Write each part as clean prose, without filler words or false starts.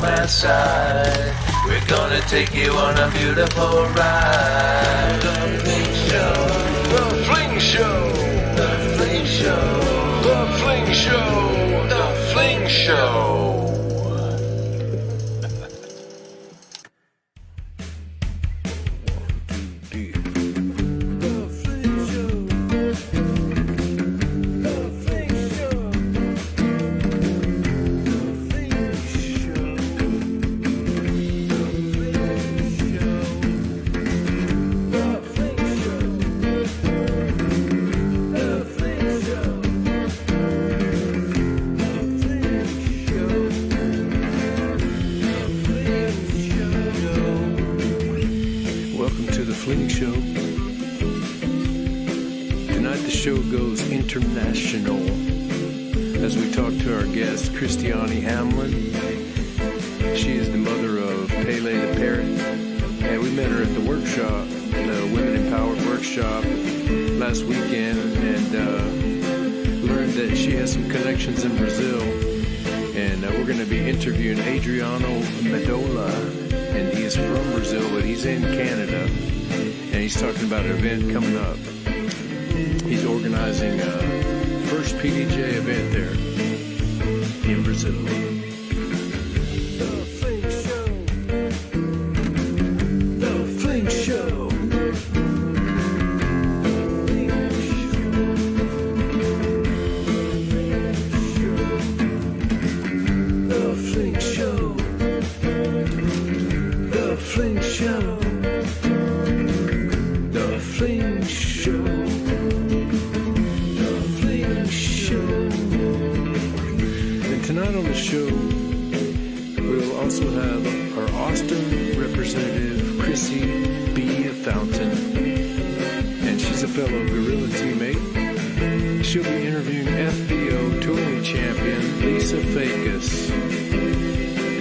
that side. We're gonna take you on a beautiful ride. The Fling Show. The Fling Show. The Fling Show. The Fling Show. The Fling Show. International as we talk to our guest Christiane Hamlin. She is the mother of Pele the Parrot, and we met her at the workshop, the Women Empowered workshop last weekend, and learned that she has some connections in Brazil, and we're going to be interviewing Adriano Medola, and he is from Brazil but he's in Canada, and he's talking about an event coming up. He's organizing first PDGA event there in Brazil. The Fling Show. The Fling Show. The Fling Show. The Fling Show. The Fling Show. Tonight on the show, we'll also have our Austin representative, Chrissy B. Fountain, and she's a fellow Gorilla teammate. She'll be interviewing FBO touring champion, Lisa Fajakus.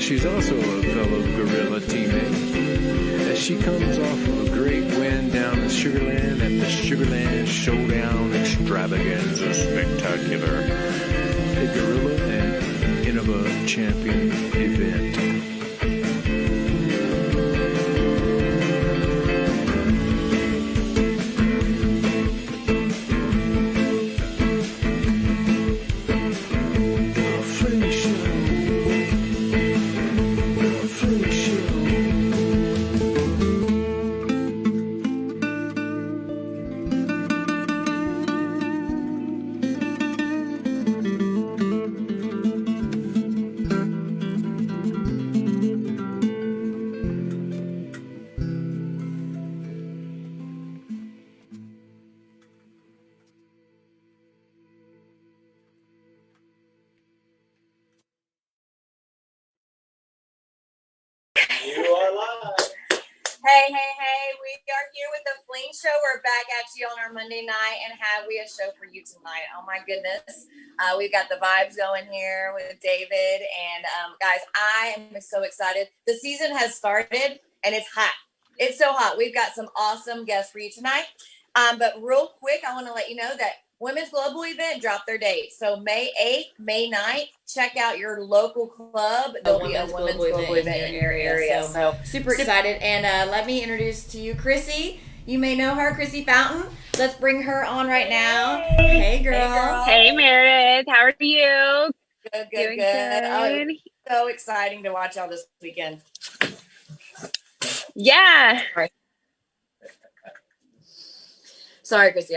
She's also a fellow Gorilla teammate, as she comes off of a great win down in Sugarland at the Sugarland Showdown Extravaganza Spectacular, a Gorilla and Innova Champion event. The Fling Show. The Fling Show. Hey, we are here with the Fling Show. We're back at you on our Monday night, and have we a show for you tonight. Oh my goodness. We've got the vibes going here with David, and guys, I am so excited. The season has started, and it's hot. It's so hot. We've got some awesome guests for you tonight. But real quick, I want to let you know that Women's Global event dropped their date. So May 8th, May 9th, check out your local club. There'll be a Women's Global event in your area. So super excited. And let me introduce to you Chrissy. You may know her, Chrissy Fountain. Let's bring her on right now. Hey, girl. Hey, Meredith. How are you? Good. Oh, so exciting to watch y'all this weekend. Yeah. Sorry, Chrissy.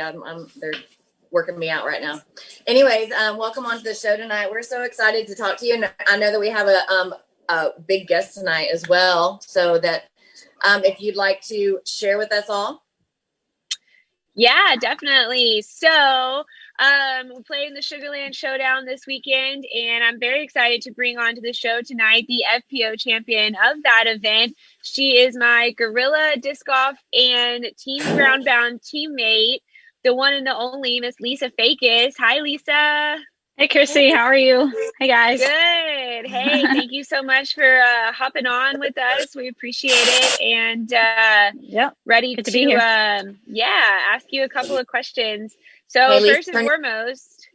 They're working me out right now. Anyways, welcome onto the show tonight. We're so excited to talk to you, and I know that we have a big guest tonight as well. So that if you'd like to share with us all. Yeah, definitely. So we played in the Sugarland Showdown this weekend, and I'm very excited to bring on to the show tonight the FPO champion of that event. She is my Gorilla Disc Golf and Team Groundbound teammate, the one and the only Miss Lisa Fajakus. Hi, Lisa. Hey, Chrissy. How are you? Hey, guys. Good. Hey, thank you so much for hopping on with us. We appreciate it. And ready to be here. Ask you a couple of questions. So Hey, first and foremost,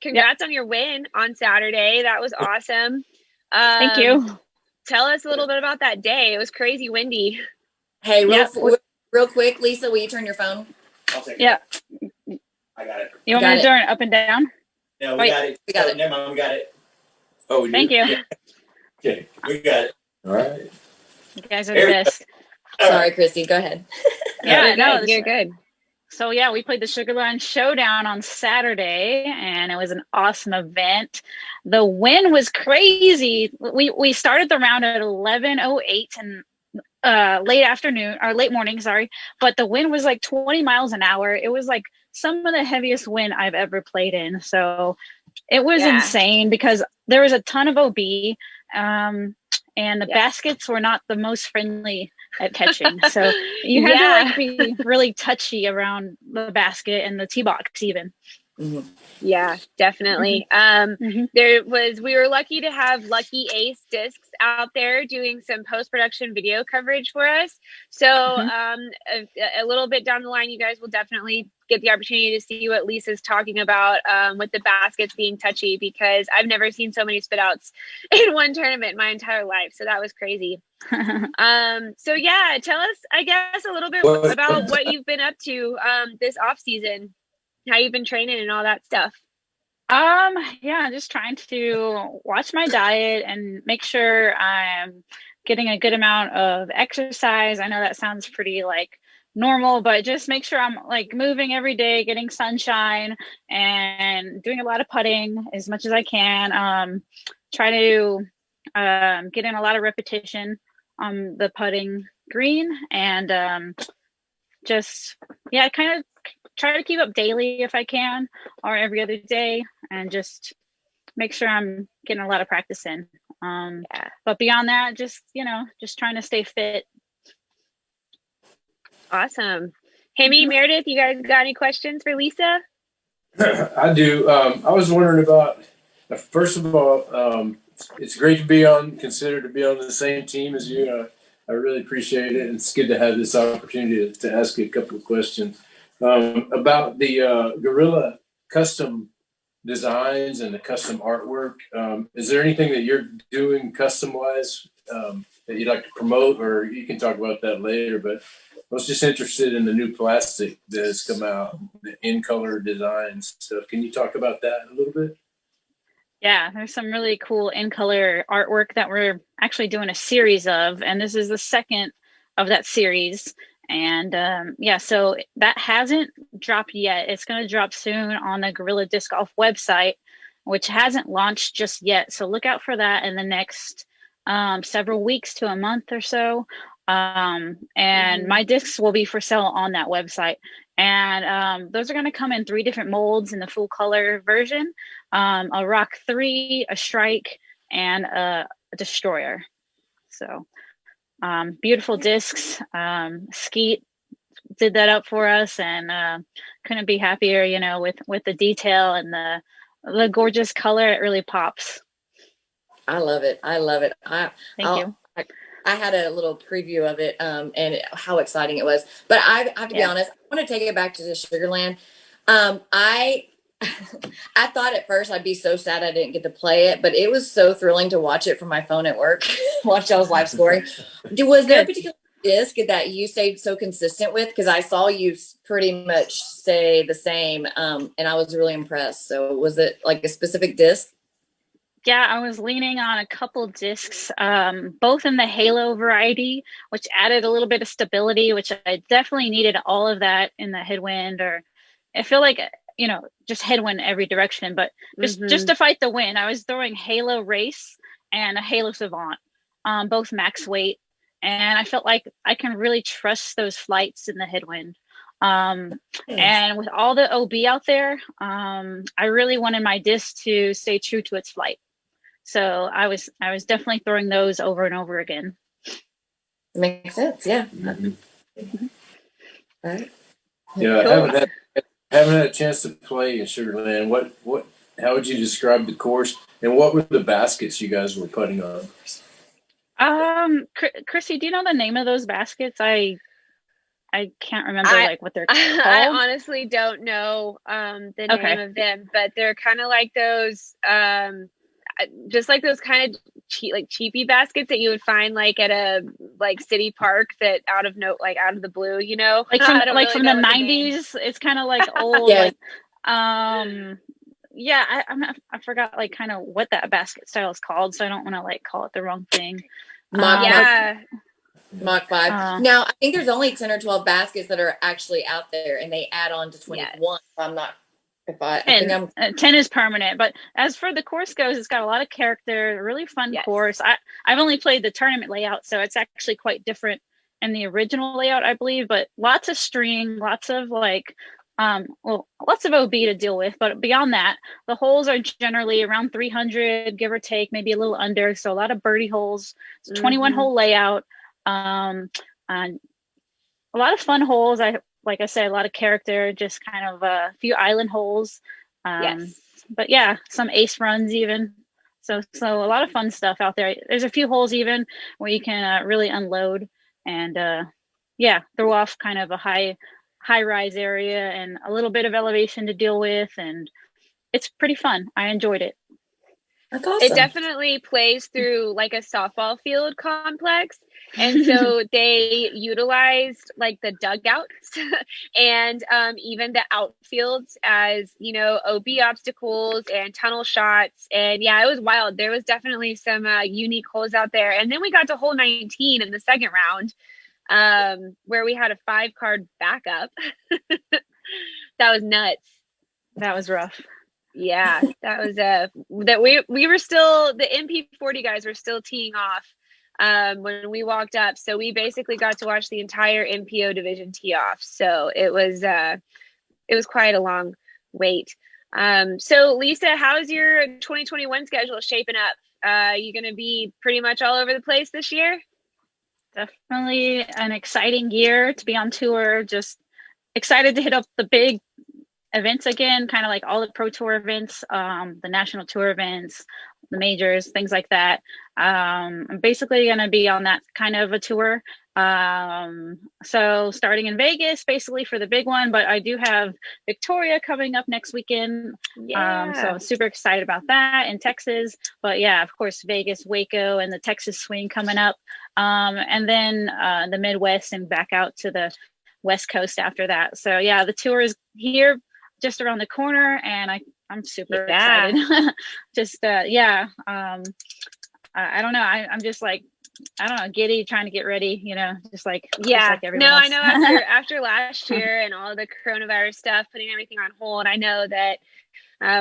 congrats on your win on Saturday. That was awesome. Thank you. Tell us a little bit about that day. It was crazy windy. Hey, real quick, Lisa, will you turn your phone? I'll take it. Yeah. I got it. You want me to turn it up and down? No, we got it. We got it. Never mind, we got it. Oh, we do? Thank you. Yeah. Okay, we got it. All right. You guys are the best. Sorry, Christy, go ahead. Yeah, you're good. So yeah, we played the Sugarland Showdown on Saturday, and it was an awesome event. The wind was crazy. We started the round at 11:08 and late morning, sorry. But the wind was like 20 miles an hour. It was like some of the heaviest wind I've ever played in. So it was insane because there was a ton of OB, and the baskets were not the most friendly at catching. So you had to like be really touchy around the basket and the tee box even. Mm-hmm. Yeah, definitely. We were lucky to have Lucky Ace Discs out there doing some post-production video coverage for us. So a little bit down the line, you guys will definitely get the opportunity to see what Lisa's talking about with the baskets being touchy, because I've never seen so many spit outs in one tournament my entire life. So that was crazy. So yeah, tell us, I guess, a little bit about what you've been up to this off season, how you've been training and all that stuff. Just trying to watch my diet and make sure I'm getting a good amount of exercise. I know that sounds pretty like normal, but just make sure I'm like moving every day, getting sunshine, and doing a lot of putting as much as I can. Try to get in a lot of repetition on the putting green, and kind of try to keep up daily if I can, or every other day, and just make sure I'm getting a lot of practice in. But beyond that, just trying to stay fit. Awesome. Hammy, Meredith, you guys got any questions for Lisa? I do. I was wondering about, first of all, it's great to be considered to be on the same team as you. I really appreciate it. It's good to have this opportunity to ask you a couple of questions. About the Gorilla custom designs and the custom artwork. Is there anything that you're doing custom-wise that you'd like to promote, or you can talk about that later, but I was just interested in the new plastic that has come out, the in-color designs stuff. Can you talk about that a little bit? Yeah, there's some really cool in-color artwork that we're actually doing a series of, and this is the second of that series. And so that hasn't dropped yet. It's going to drop soon on the Gorilla Disc Golf website, which hasn't launched just yet. So look out for that in the next several weeks to a month or so. And my discs will be for sale on that website. And those are going to come in 3 different molds in the full color version, a Rock 3, a Strike, and a Destroyer. So beautiful discs. Skeet did that up for us, and couldn't be happier, with the detail and the gorgeous color. It really pops. I love it. Thank you. I had a little preview of it and how exciting it was. But I have to be honest, I want to take it back to the Sugarland. I thought at first I'd be so sad I didn't get to play it, but it was so thrilling to watch it from my phone at work, watch y'all's live scoring. Was there a particular disc that you stayed so consistent with? Because I saw you pretty much say the same, and I was really impressed. So was it like a specific disc? Yeah, I was leaning on a couple discs, both in the Halo variety, which added a little bit of stability, which I definitely needed all of that in the headwind, or I feel like, just headwind every direction, but just to fight the wind. I was throwing Halo Race and a Halo Savant, both max weight. And I felt like I can really trust those flights in the headwind. And with all the OB out there, I really wanted my disc to stay true to its flight. So I was definitely throwing those over and over again. Makes sense. Yeah. All right. Yeah. Cool. I haven't had a chance to play in Sugarland. How would you describe the course, and what were the baskets you guys were putting on? Chrissy, do you know the name of those baskets? I can't remember what they're called. I honestly don't know the name of them, but they're kind of like those, just like those kind of cheapy baskets that you would find like at a like city park that out of the blue, you know, like from I don't really from know the what name. 90s. It's kind of like old, Yes. like yeah, I forgot like kind of what that basket style is called, so I don't want to like call it the wrong thing. Mach 5. Now, I think there's only 10 or 12 baskets that are actually out there, and they add on to 21. Yes. I'm not. I think I'm 10 is permanent, but as for the course goes, it's got a lot of character, a really fun course. I've only played the tournament layout, so it's actually quite different in the original layout, I believe, but lots of string, lots of like lots of OB to deal with, but beyond that, the holes are generally around 300, give or take, maybe a little under. So a lot of birdie holes. It's a 21 hole layout. And a lot of fun holes. Like I said, a lot of character, just kind of a few island holes. But yeah, some ace runs even. So a lot of fun stuff out there. There's a few holes even where you can really unload and throw off kind of a high rise area and a little bit of elevation to deal with, and it's pretty fun. I enjoyed it. That's awesome. It definitely plays through like a softball field complex, and so they utilized like the dugouts and even the outfields as, you know, OB obstacles and tunnel shots. And yeah, it was wild. There was definitely some unique holes out there. And then we got to hole 19 in the second round, where we had a 5-card backup. That was nuts. That was rough. Yeah, that was that we were still, the MP40 guys were still teeing off when we walked up, so we basically got to watch the entire MPO division tee off. So it was quite a long wait. So Lisa, how's your 2021 schedule shaping up? You gonna be pretty much all over the place this year? Definitely an exciting year to be on tour. Just excited to hit up the big events again, kind of like all the pro tour events, the national tour events, the majors, things like that. I'm basically going to be on that kind of a tour. So starting in Vegas, basically for the big one, but I do have Victoria coming up next weekend. So I'm super excited about that in Texas. But yeah, of course, Vegas, Waco, and the Texas swing coming up. And then the Midwest and back out to the West Coast after that. So yeah, the tour is here just around the corner, and I'm super excited. Just I don't know. I'm just like, I don't know, giddy, trying to get ready, you know, just like everyone else. I know after last year and all of the coronavirus stuff, putting everything on hold, I know that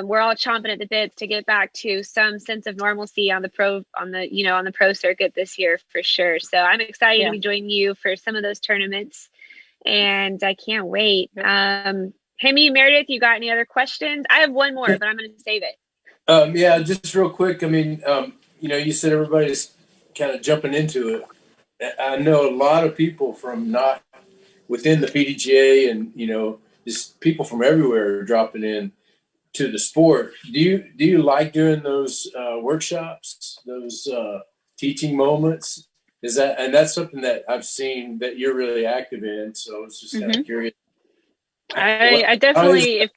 we're all chomping at the bits to get back to some sense of normalcy on the pro circuit this year for sure. So I'm excited to be joining you for some of those tournaments, and I can't wait. Hemi, Meredith, you got any other questions? I have one more, but I'm going to save it. Yeah, just real quick. I mean, you know, you said everybody's kind of jumping into it. I know a lot of people from not within the PDGA, and you know, just people from everywhere are dropping in to the sport. Do you like doing those workshops, those teaching moments? That's something that I've seen that you're really active in. So I was just kind of curious. I definitely,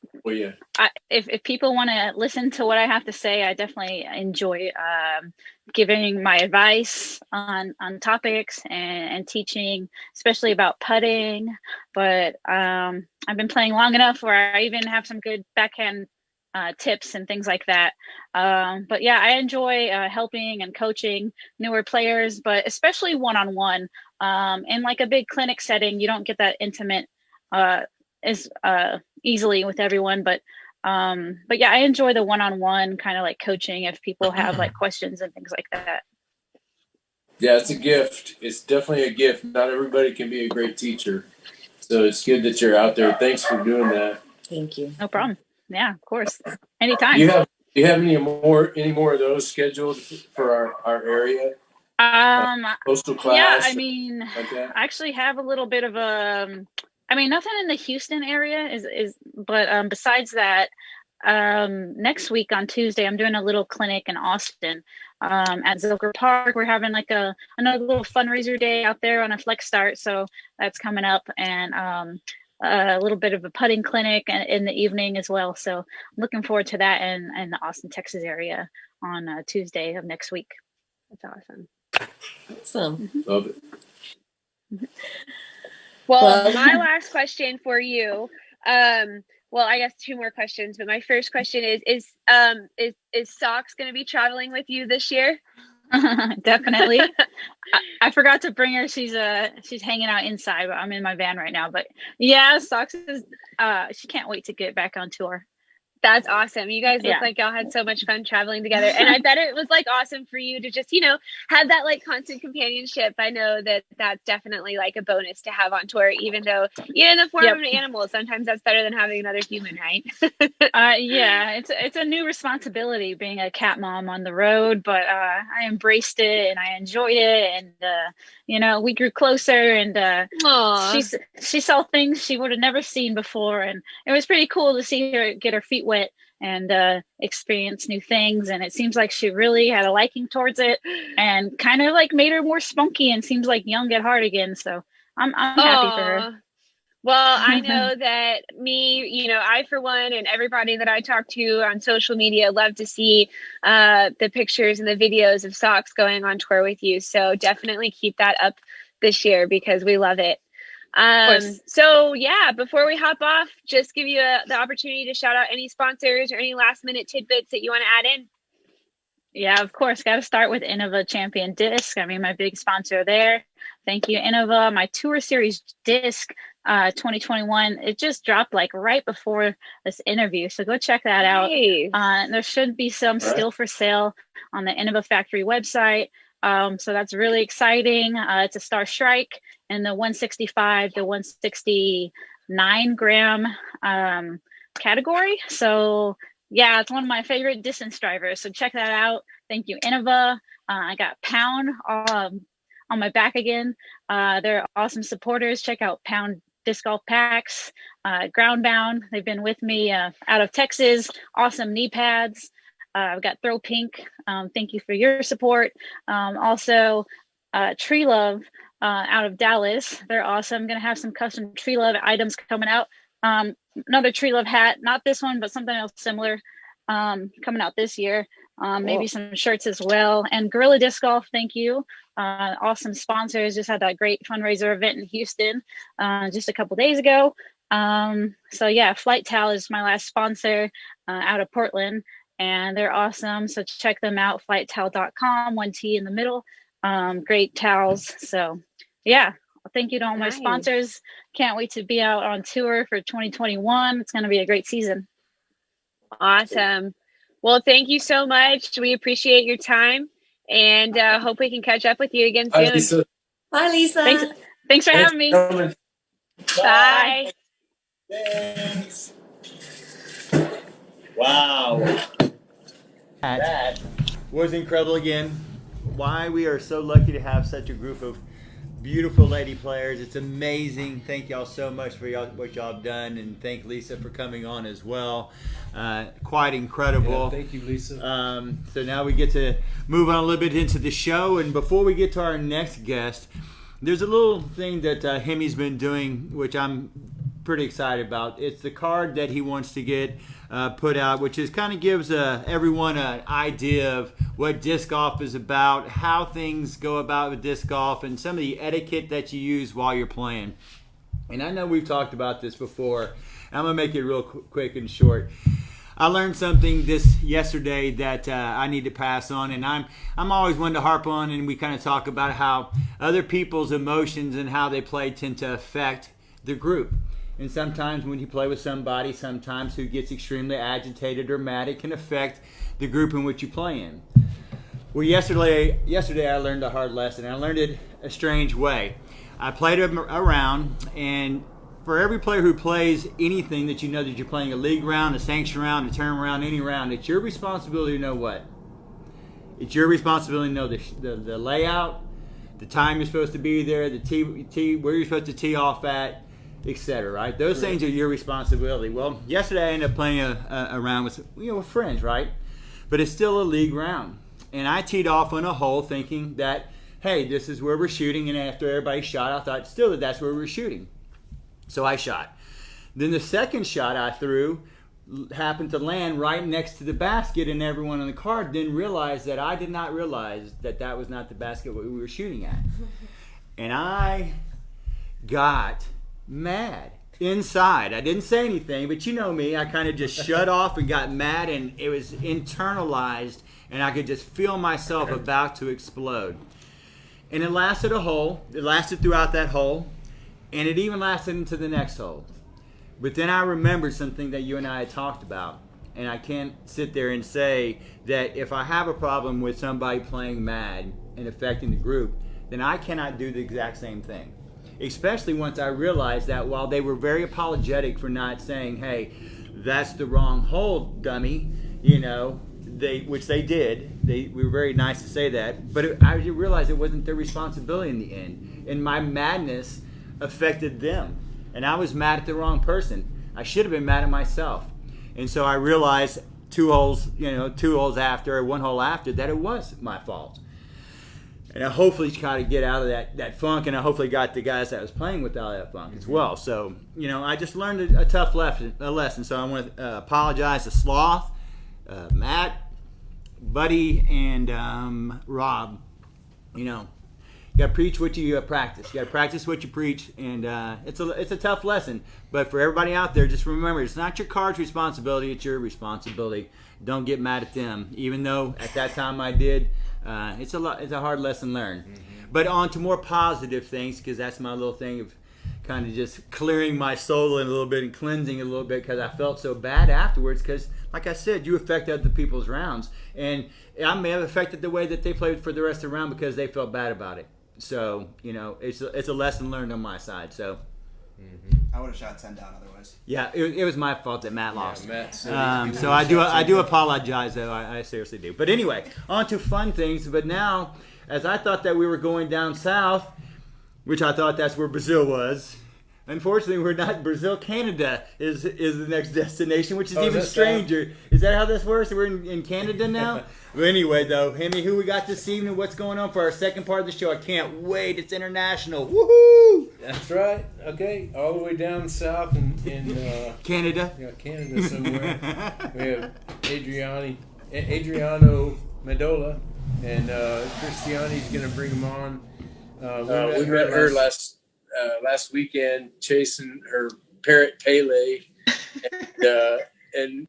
if people want to listen to what I have to say, I definitely enjoy giving my advice on topics and teaching, especially about putting. But I've been playing long enough where I even have some good backhand tips and things like that. But yeah, I enjoy helping and coaching newer players, but especially one-on-one. In like a big clinic setting, you don't get that intimate as easily with everyone, but yeah, I enjoy the one-on-one kind of like coaching if people have like questions and things like that. Yeah, it's a gift. It's definitely a gift. Not everybody can be a great teacher, so it's good that you're out there. Thanks for doing that. Thank you. No problem. Yeah, of course. Anytime. Do you have any more of those scheduled for our area? Postal class? Yeah, I mean, like I actually have a little bit of I mean, nothing in the Houston area but besides that, next week on Tuesday, I'm doing a little clinic in Austin at Zilker Park. We're having like another little fundraiser day out there on a flex start. So that's coming up, and a little bit of a putting clinic in the evening as well. So I'm looking forward to that in the Austin, Texas area on Tuesday of next week. That's awesome. Awesome. Love it. Well, my last question for you. Well, I guess 2 more questions, but my first question is Socks going to be traveling with you this year? Definitely. I forgot to bring her. She's hanging out inside, but I'm in my van right now. But yeah, Socks is she can't wait to get back on tour. That's awesome. You guys look like y'all had so much fun traveling together. And I bet it was like awesome for you to just, have that like constant companionship. I know that that's definitely like a bonus to have on tour, even though in the form of an animal, sometimes that's better than having another human, right? Yeah, it's a new responsibility being a cat mom on the road, but I embraced it and I enjoyed it. And, we grew closer and she saw things she would have never seen before. And it was pretty cool to see her get her feet wet and experience new things. And it seems like she really had a liking towards it and kind of like made her more spunky and seems like young at heart again. So I'm happy for her. Well, I know that I, for one, and everybody that I talk to on social media love to see the pictures and the videos of Socks going on tour with you. So definitely keep that up this year because we love it. So yeah, before we hop off, just give you the opportunity to shout out any sponsors or any last minute tidbits that you want to add in. Yeah, of course. Got to start with Innova Champion Disc. I mean, my big sponsor there. Thank you, Innova. My Tour Series Disc 2021. It just dropped like right before this interview. So go check that out. There should be some still for sale on the Innova Factory website. So that's really exciting. It's a Star Strike in the 165 to 169 gram category. So yeah, it's one of my favorite distance drivers. So check that out. Thank you, Innova. I got Pound on my back again. They're awesome supporters. Check out Pound Disc Golf Packs, Groundbound. They've been with me out of Texas. Awesome knee pads. I've got Throw Pink. Thank you for your support. Also, Tree Love out of Dallas. They're awesome. I'm going to have some custom Tree Love items coming out. Another Tree Love hat, not this one, but something else similar coming out this year. Maybe some shirts as well. And Gorilla Disc Golf, thank you. Awesome sponsors. Just had that great fundraiser event in Houston just a couple days ago. So yeah, Flight Towel is my last sponsor out of Portland. And they're awesome. So check them out, flighttowel.com, 1T in the middle. Great towels. So yeah, thank you to all my sponsors. Can't wait to be out on tour for 2021. It's going to be a great season. Awesome. Well, thank you so much. We appreciate your time and hope we can catch up with you again soon. Hi, Lisa. Bye, Lisa. Thanks for having me. Bye. Thanks. Wow. That was incredible again. Why we are so lucky to have such a group of beautiful lady players. It's amazing. Thank y'all so much for what y'all have done, and thank Lisa for coming on as well. Quite incredible. Yeah, thank you, Lisa. So now we get to move on a little bit into the show, and before we get to our next guest, there's a little thing that Hemi's been doing, which I'm pretty excited about. It's the card that he wants to get put out, which is kind of gives everyone an idea of what disc golf is about, how things go about with disc golf, and some of the etiquette that you use while you're playing. And I know we've talked about this before. I'm gonna make it real quick and short. I learned something yesterday that I need to pass on, and I'm always one to harp on, and we kind of talk about how other people's emotions and how they play tend to affect the group. And sometimes when you play with somebody, sometimes who gets extremely agitated or mad, it can affect the group in which you play in. Well, yesterday I learned a hard lesson. I learned it a strange way. I played around, and for every player who plays anything that you know that you're playing a league round, a sanction round, a tournament round, any round, it's your responsibility to know what? It's your responsibility to know the layout, the time you're supposed to be there, the tee where you're supposed to tee off at, etc. Right? Those things are your responsibility. Well, yesterday I ended up playing a round with friends, right? But it's still a league round, and I teed off on a hole thinking that, hey, this is where we're shooting. And after everybody shot, I thought still that's where we're shooting. So I shot. Then the second shot I threw happened to land right next to the basket, and everyone on the card didn't realize that I did not realize that that was not the basket we were shooting at. And I got mad inside. I didn't say anything, but you know me, I kind of just shut off and got mad, and it was internalized, and I could just feel myself about to explode. And it lasted a hole. It lasted throughout that hole, and it even lasted into the next hole. But then I remembered something that you and I had talked about, and I can't sit there and say that if I have a problem with somebody playing mad and affecting the group, then I cannot do the exact same thing. Especially once I realized that while they were very apologetic for not saying, hey, that's the wrong hole, dummy, you know, which they did. We were very nice to say that, but I realized it wasn't their responsibility in the end. And my madness affected them. And I was mad at the wrong person. I should have been mad at myself. And so I realized 2 holes after, or 1 hole after, that it was my fault. And I hopefully try to get out of that funk, and I hopefully got the guys that I was playing with out of that funk as well. So, you know, I just learned a tough lesson. So I want to apologize to Sloth, Matt, Buddy, and Rob. You know, you got to preach what you practice. You got to practice what you preach, and it's a tough lesson. But for everybody out there, just remember, it's not your card's responsibility; it's your responsibility. Don't get mad at them, even though at that time I did. It's a hard lesson learned. Mm-hmm. But on to more positive things, because that's my little thing of kind of just clearing my soul in a little bit and cleansing a little bit, because I felt so bad afterwards. Because, like I said, you affect other people's rounds, and I may have affected the way that they played for the rest of the round because they felt bad about it. So, you know, it's a lesson learned on my side. So. Mm-hmm. I would have shot 10 down otherwise. Yeah, it was my fault that Matt lost. Matt so I do apologize, though. I seriously do. But anyway, on to fun things. But now, as I thought that we were going down south, which I thought that's where Brazil was, unfortunately we're not. Brazil, Canada is the next destination, which is even stranger. Is that how this works? We're in Canada now? But anyway, though, Hemi, who we got this evening? What's going on for our second part of the show? I can't wait. It's international. Woohoo! That's right. Okay, all the way down south in Canada. Yeah, Canada somewhere. We have Adriano Medola, and Cristiani's going to bring him on. We met her last weekend chasing her parrot Pele, and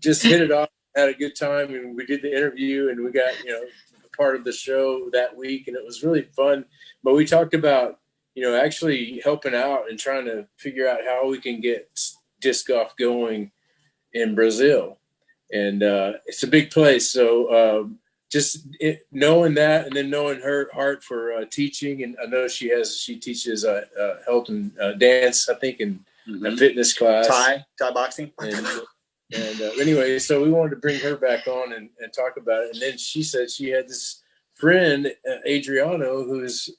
just hit it off. Had a good time, and we did the interview, and we got part of the show that week, and it was really fun. But we talked about actually helping out and trying to figure out how we can get disc golf going in Brazil, and it's a big place. So knowing that, and then knowing her heart for teaching, and I know she teaches health and dance, I think, in a fitness class, Thai boxing, and anyway, so we wanted to bring her back on and talk about it. And then she said she had this friend, Adriano, who's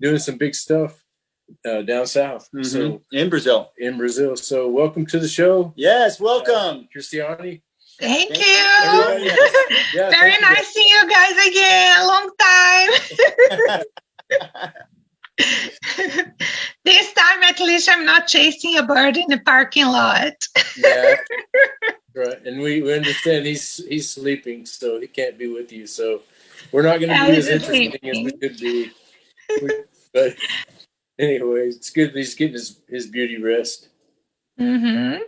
doing some big stuff down south. Mm-hmm. So in Brazil. So welcome to the show. Yes, welcome, Cristiani. Thank you. Yeah, very nice seeing you guys again. Long time. This time, at least, I'm not chasing a bird in the parking lot. Yeah, right. And we understand he's sleeping, so he can't be with you. So we're not going to be as interesting as we could be. But anyway, it's good that he's getting his beauty rest. Mm-hmm.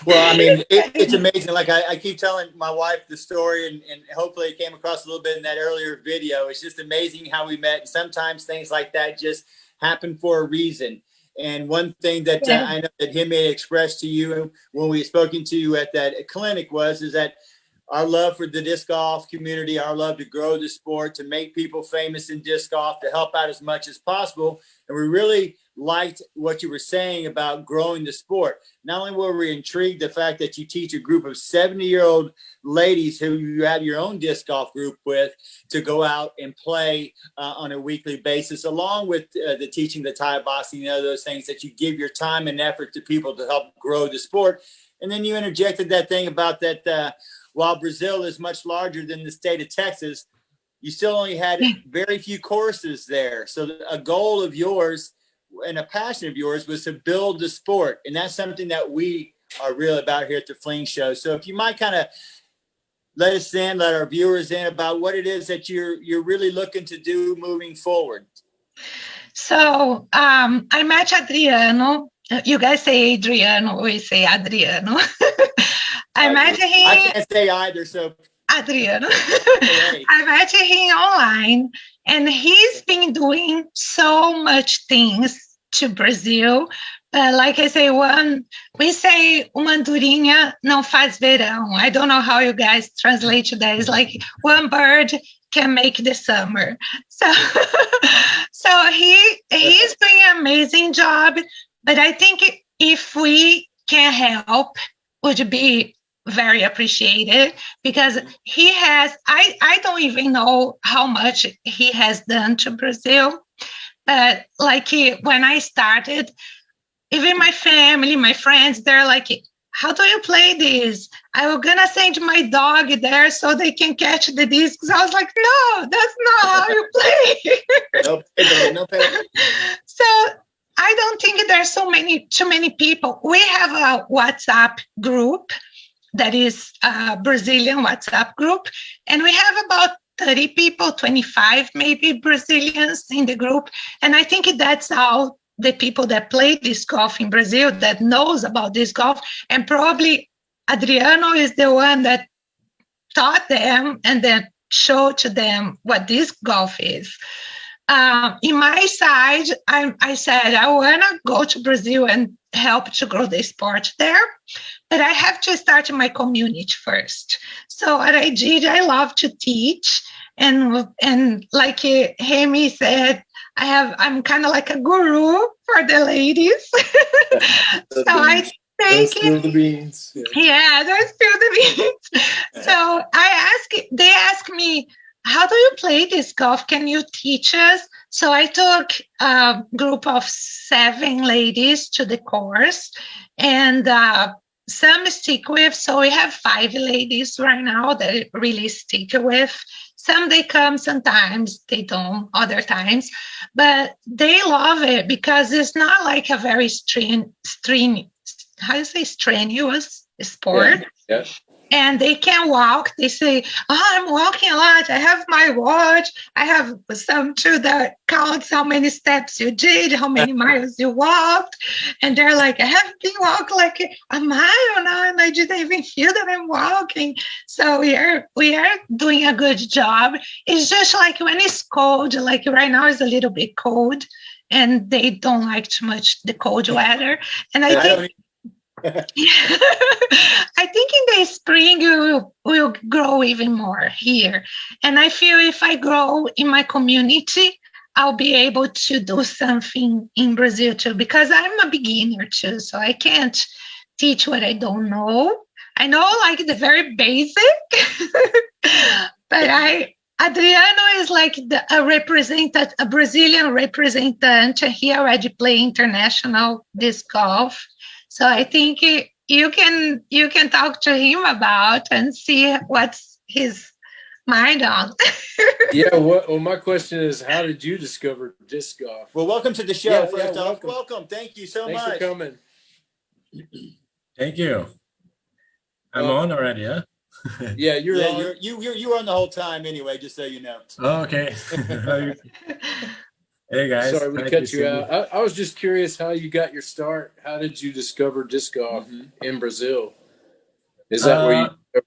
Well, I mean, it's amazing. Like I keep telling my wife the story, and hopefully it came across a little bit in that earlier video. It's just amazing how we met. And sometimes things like that just happen for a reason. And one thing that I know that him may express to you when we had spoken to you at that clinic is that our love for the disc golf community, our love to grow the sport, to make people famous in disc golf, to help out as much as possible. And we really liked what you were saying about growing the sport. Not only were we intrigued the fact that you teach a group of 70-year-old ladies who you have your own disc golf group with to go out and play on a weekly basis, along with the teaching the Thai boxing and those things, that you give your time and effort to people to help grow the sport. And then you interjected that thing about that while Brazil is much larger than the state of Texas, you still only had very few courses there. So a goal of yours and a passion of yours was to build the sport. And that's something that we are really about here at the Fling Show. So if you might kind of let our viewers in about what it is that you're really looking to do moving forward. So I met Adriano. You guys say Adriano, we say Adriano. I met him. I can't say either, so Adriano. I met him online, and he's been doing so much things to Brazil. Like I say, we say uma andorinha não faz verão. I don't know how you guys translate that. It's like one bird can make the summer. So, so he's doing an amazing job. But I think if we can help, would be very appreciated, because he has, I don't even know how much he has done to Brazil. But like when I started, even my family, my friends, they're like, how do you play this? I was gonna send my dog there so they can catch the discs. I was like, no, that's not how you play. No. So I don't think there's too many people. We have a WhatsApp group that is a Brazilian WhatsApp group, and we have about 30 people, 25 maybe Brazilians in the group. And I think that's how the people that play disc golf in Brazil that knows about disc golf, and probably Adriano is the one that taught them and then showed to them what disc golf is. In my side, I said, I want to go to Brazil and help to grow the sport there, but I have to start in my community first. So what I did, I love to teach. And like Hemi said, I'm kind of like a guru for the ladies. So I take spill the beans. Yeah, don't spill the beans. So they ask me, how do you play disc golf? Can you teach us? So I took a group of 7 ladies to the course, and some stick with. So we have 5 ladies right now that really stick with. Some they come, sometimes they don't, other times, but they love it because it's not like a very strenuous sport. Yeah. And they can walk. They say, I'm walking a lot. I have my watch. I have some too that counts how many steps you did, how many miles you walked. And they're like, I have been walking like a mile now, and I didn't even feel that I'm walking. So we are doing a good job. It's just like when it's cold, like right now it's a little bit cold, and they don't like too much the cold weather. And I think I think in the spring will grow even more here. And I feel if I grow in my community, I'll be able to do something in Brazil too, because I'm a beginner too. So I can't teach what I don't know. I know like the very basic, but Adriano is like a Brazilian representative. He already played international disc golf. So I think you can talk to him about and see what's his mind on. Yeah. Well, my question is, how did you discover disc golf? Well, welcome to the show. Yeah, first off, welcome. Thank you so much. Thanks for coming. Thank you. I'm on already, huh? Yeah, you're on. You're on the whole time anyway, just so you know. Oh, okay. Hey guys. Sorry we cut you out. I was just curious how you got your start. How did you discover disc golf in Brazil? Is that where you?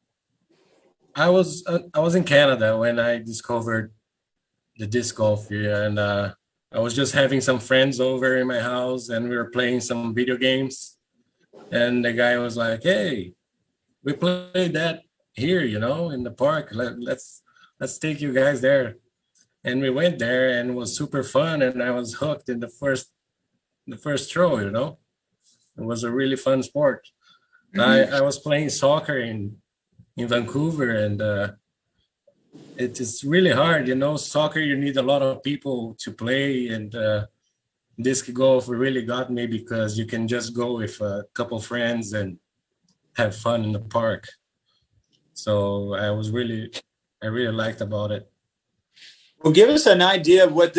I was in Canada when I discovered the disc golf here, and I was just having some friends over in my house, and we were playing some video games. And the guy was like, "Hey, we played that here, in the park. Let's take you guys there." And we went there, and it was super fun, and I was hooked in the first throw. It was a really fun sport. I was playing soccer in Vancouver, and it is really hard. Soccer, you need a lot of people to play, and disc golf really got me because you can just go with a couple friends and have fun in the park. So I really liked about it. Well, give us an idea of what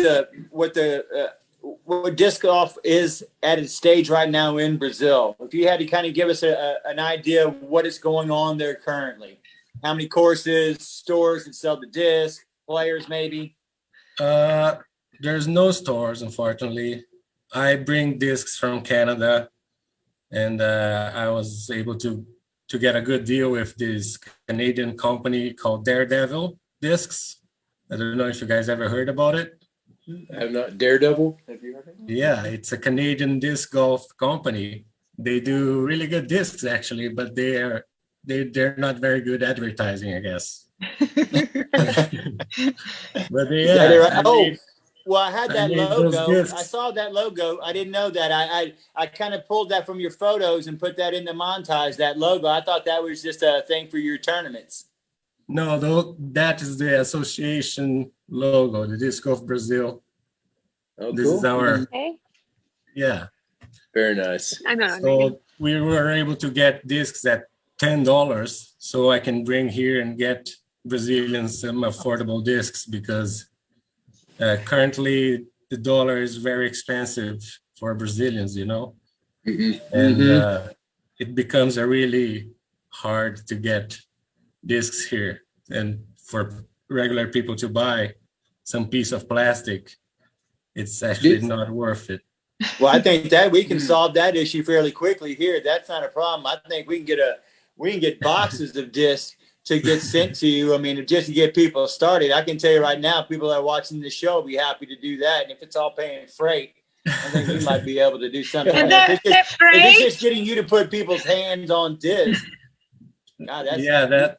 what disc golf is at its stage right now in Brazil. If you had to kind of give us an idea of what is going on there currently, how many courses, stores that sell the disc, players maybe? There's no stores, unfortunately. I bring discs from Canada, and I was able to get a good deal with this Canadian company called Daredevil Discs. I don't know if you guys ever heard about it. I have not. Daredevil? Have you heard of it? Yeah, it's a Canadian disc golf company. They do really good discs, actually, but they're not very good advertising, I guess. But Well, I had that logo. I saw that logo. I didn't know that. I kind of pulled that from your photos and put that in the montage, that logo. I thought that was just a thing for your tournaments. No, though, that is the association logo, the Disc Golf Brazil. Oh, this cool. is our, Okay. yeah. Very nice. I'm not So we were able to get discs at $10, so I can bring here and get Brazilians some affordable discs, because currently the dollar is very expensive for Brazilians, you know, and it becomes a really hard to get discs here, and for regular people to buy some piece of plastic, it's actually not worth it. Well, I think that we can solve that issue fairly quickly here. That's not a problem. I think we can get boxes of discs to get sent to you. I mean, just to get people started. I can tell you right now, people that are watching the show will be happy to do that. And if it's all paying freight, I think we might be able to do something. If it's just getting you to put people's hands on discs. God,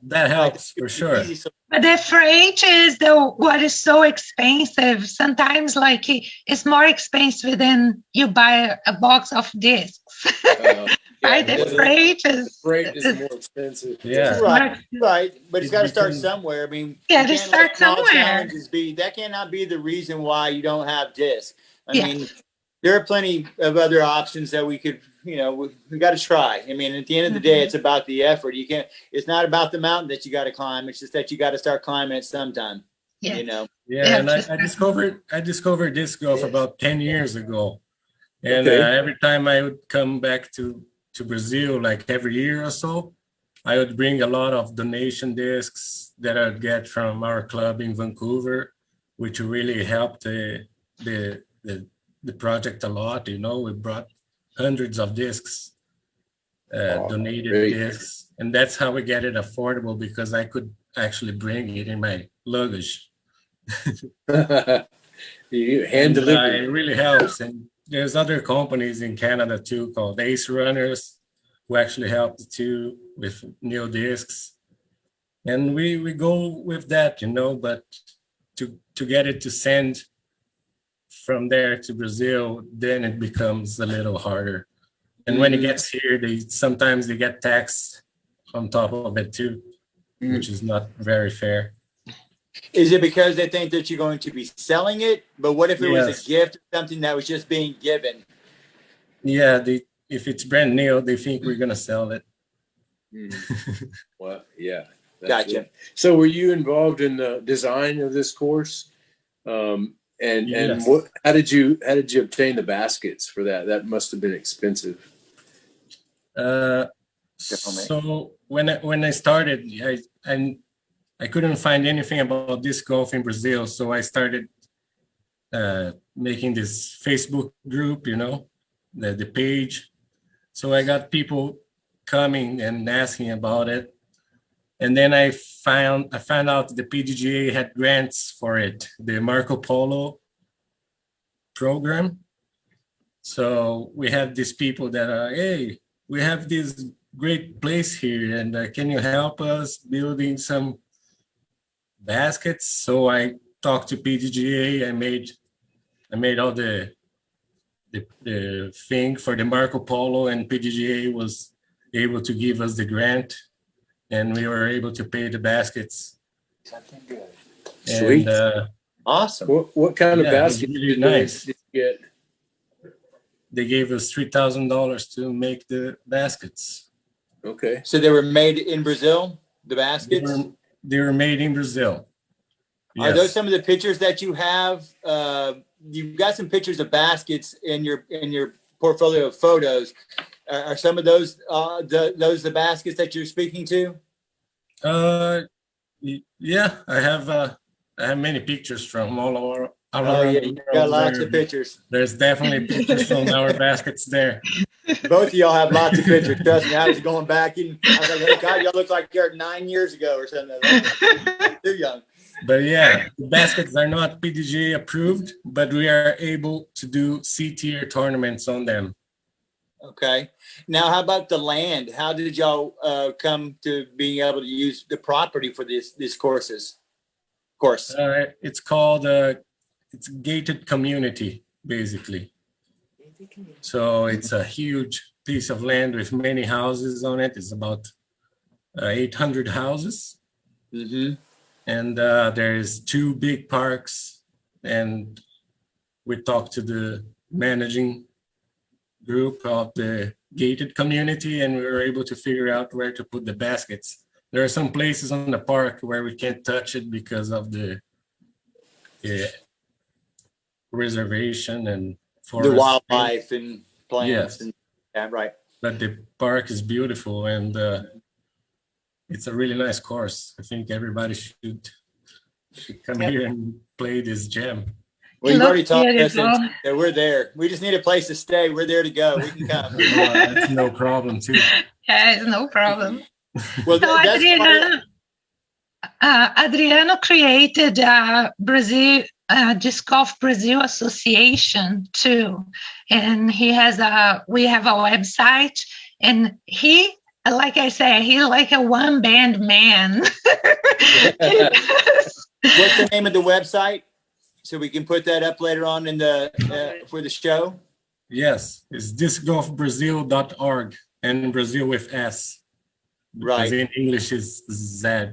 that helps for sure. But the freight is what is so expensive. Sometimes, like, it's more expensive than you buy a box of discs. Right? The freight is more expensive. Yeah, right. But it's got to start somewhere. I mean, to start somewhere. That cannot be the reason why you don't have discs. I mean, there are plenty of other options that we could, we got to try. I mean, at the end of the day, it's about the effort. It's not about the mountain that you got to climb. It's just that you got to start climbing it sometime. Yeah. Yeah, and I discovered disc golf about 10 years ago. And every time I would come back to Brazil, like every year or so, I would bring a lot of donation discs that I'd get from our club in Vancouver, which really helped the project a lot. We brought hundreds of discs, donated discs, and that's how we get it affordable, because I could actually bring it in my luggage. You hand delivery. It really helps. And there's other companies in Canada too called Ace Runners, who actually helped too with new discs. And we go with that, but to get it to send from there to Brazil, then it becomes a little harder. And when it gets here, sometimes they get taxed on top of it too, which is not very fair. Is it because they think that you're going to be selling it? But what if it was a gift, something that was just being given? Yeah, if it's brand new, they think we're going to sell it. Well, yeah. Gotcha. It. So were you involved in the design of this course? And how did you obtain the baskets for that? That must have been expensive. So when I started, I couldn't find anything about disc golf in Brazil, so I started making this Facebook group, the page. So I got people coming and asking about it, and then I found out the PDGA had grants for it, the Marco Polo program. So we have these people that are, hey, we have this great place here, and can you help us building some baskets? So I talked to PDGA. I made all the thing for the Marco Polo, and PDGA was able to give us the grant, and we were able to pay the baskets. Something good. Sweet. Awesome. What kind of basket really nice. did you get? They gave us $3,000 to make the baskets. Okay. So they were made in Brazil, the baskets? They were made in Brazil. Are those some of the pictures that you have you've got some pictures of baskets in your portfolio of photos. Are some of those the baskets that you're speaking to? Yeah, I have many pictures from all over. All Oh around yeah, the you got world. lots of pictures. There's definitely pictures from our baskets there. Both of y'all have lots of pictures. Trust me, I was going back and I was like, "Hey, God, y'all look like you're 9 years ago or something." Like, too young. But yeah, the baskets are not PDGA approved, but we are able to do C-tier tournaments on them. Okay. Now, how about the land? How did y'all come to being able to use the property for these courses? Course. It's called it's gated community, basically. So it's a huge piece of land with many houses on it. It's about 800 houses. Mm-hmm. And there's 2 big parks. And we talked to the managing group of the gated community, and we were able to figure out where to put the baskets. There are some places on the park where we can't touch it because of the reservation and forest. The wildlife and plants. Yes. And yeah, right. But the park is beautiful, and it's a really nice course. I think everybody should come here and play this jam. Well, you've already talked to us that we're there. We just need a place to stay. We're there to go. We can come. That's no problem too. Yeah, it's no problem. Well, So Adriano created Brazil Disc Golf Brazil Association too, and we have a website, and he, like I say, he's like a one band man. What's the name of the website? So we can put that up later on in the for the show. Yes, it's discgolfbrazil.org, and Brazil with S. Right. In English is Z.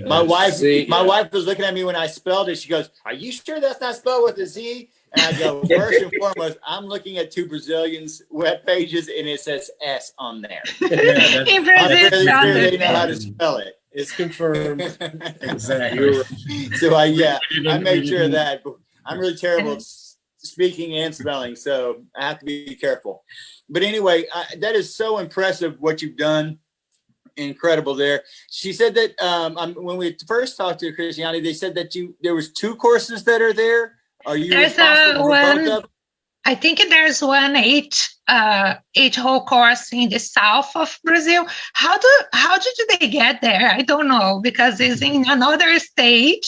My wife was looking at me when I spelled it. She goes, "Are you sure that's not spelled with a Z?" And I go, first and foremost, I'm looking at 2 Brazilians' web pages, and it says S on there. Yeah, In Brazil, they know how to spell it. It's confirmed. Exactly. So I made sure of that. But I'm really terrible at speaking and spelling, so I have to be careful. But anyway, that is so impressive what you've done. Incredible there. She said that when we first talked to Christiane, they said that there was 2 courses that are there. Are you responsible for both of them? I think there's one 8-hole course in the south of Brazil. How did they get there? I don't know, because it's in another state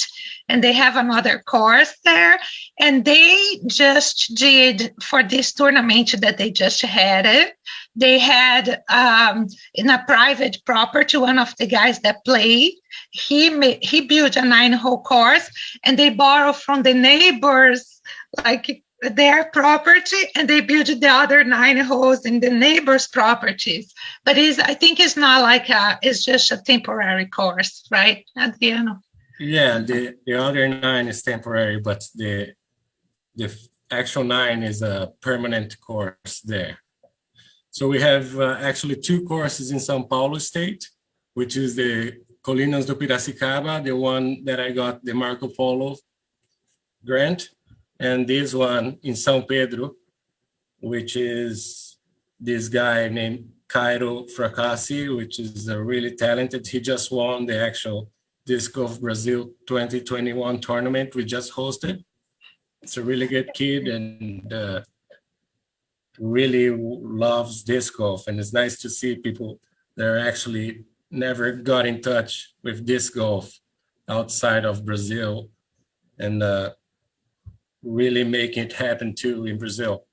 and they have another course there. And they just did, for this tournament that they just had it, they had in a private property, one of the guys that played, he built a 9-hole course, and they borrowed from the neighbors, like their property, and they built the other 9 holes in the neighbors' properties. But I think it's not like it's just a temporary course, right, Adriano? Yeah, the other 9 is temporary, but the actual 9 is a permanent course there. So we have actually 2 courses in São Paulo state, which is the Colinas do Piracicaba, the one that I got the Marco Polo grant, and this one in São Pedro, which is this guy named Cairo Fracassi, which is really talented. He just won the actual Disc Golf Brazil 2021 tournament we just hosted. It's a really good kid and really loves disc golf. And it's nice to see people that are actually never got in touch with disc golf outside of Brazil and really making it happen too in Brazil.